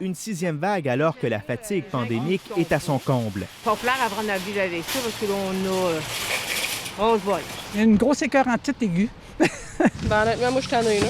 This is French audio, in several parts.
Une sixième vague alors que la fatigue pandémique est à son comble. Pas clair à prendre un vivre avec ça parce que là, on se vole. Il y a une grosse écœurantite aiguë. Honnêtement, moi, je t'en ai, là.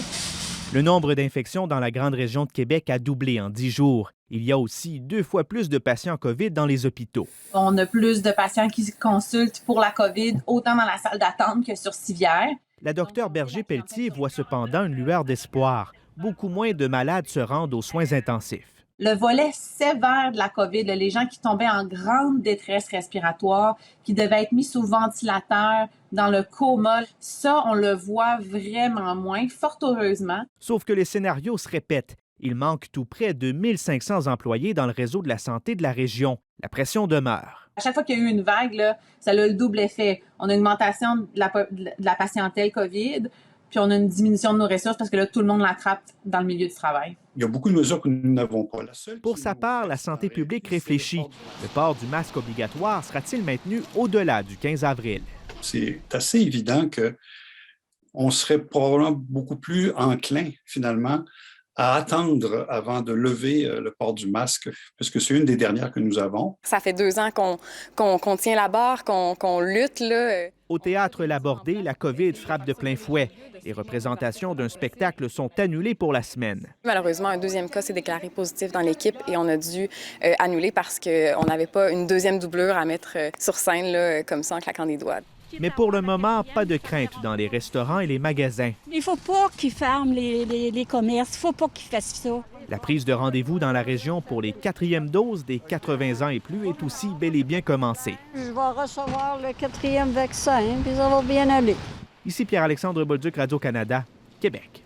Le nombre d'infections dans la grande région de Québec a doublé en 10 jours. Il y a aussi 2 fois plus de patients COVID dans les hôpitaux. On a plus de patients qui consultent pour la COVID, autant dans la salle d'attente que sur civière. La docteure Berger-Pelletier voit cependant une lueur d'espoir. Beaucoup moins de malades se rendent aux soins intensifs. Le volet sévère de la COVID, là, les gens qui tombaient en grande détresse respiratoire, qui devaient être mis sous ventilateur, dans le coma, ça, on le voit vraiment moins, fort heureusement. Sauf que les scénarios se répètent. Il manque tout près de 1500 employés dans le réseau de la santé de la région. La pression demeure. À chaque fois qu'il y a eu une vague, là, ça a le double effet. On a une augmentation de la patientèle COVID, puis on a une diminution de nos ressources parce que là, tout le monde l'attrape dans le milieu du travail. Il y a beaucoup de mesures que nous n'avons pas. Pour sa part, la santé publique réfléchit. Le port du masque obligatoire sera-t-il maintenu au-delà du 15 avril? C'est assez évident qu'on serait probablement beaucoup plus enclin, finalement, à attendre avant de lever le port du masque, puisque c'est une des dernières que nous avons. Ça fait 2 ans qu'on tient la barre, qu'on lutte, là. Au théâtre Labordé, la COVID frappe de plein fouet. Les représentations d'un spectacle sont annulées pour la semaine. Malheureusement, un deuxième cas s'est déclaré positif dans l'équipe et on a dû annuler parce qu'on n'avait pas une deuxième doublure à mettre sur scène là, comme ça en claquant des doigts. Mais pour le moment, pas de crainte dans les restaurants et les magasins. Il ne faut pas qu'ils ferment les commerces. Il ne faut pas qu'ils fassent ça. La prise de rendez-vous dans la région pour les 4e doses des 80 ans et plus est aussi bel et bien commencée. Je vais recevoir le 4e vaccin, puis ça va bien aller. Ici Pierre-Alexandre Bolduc, Radio-Canada, Québec.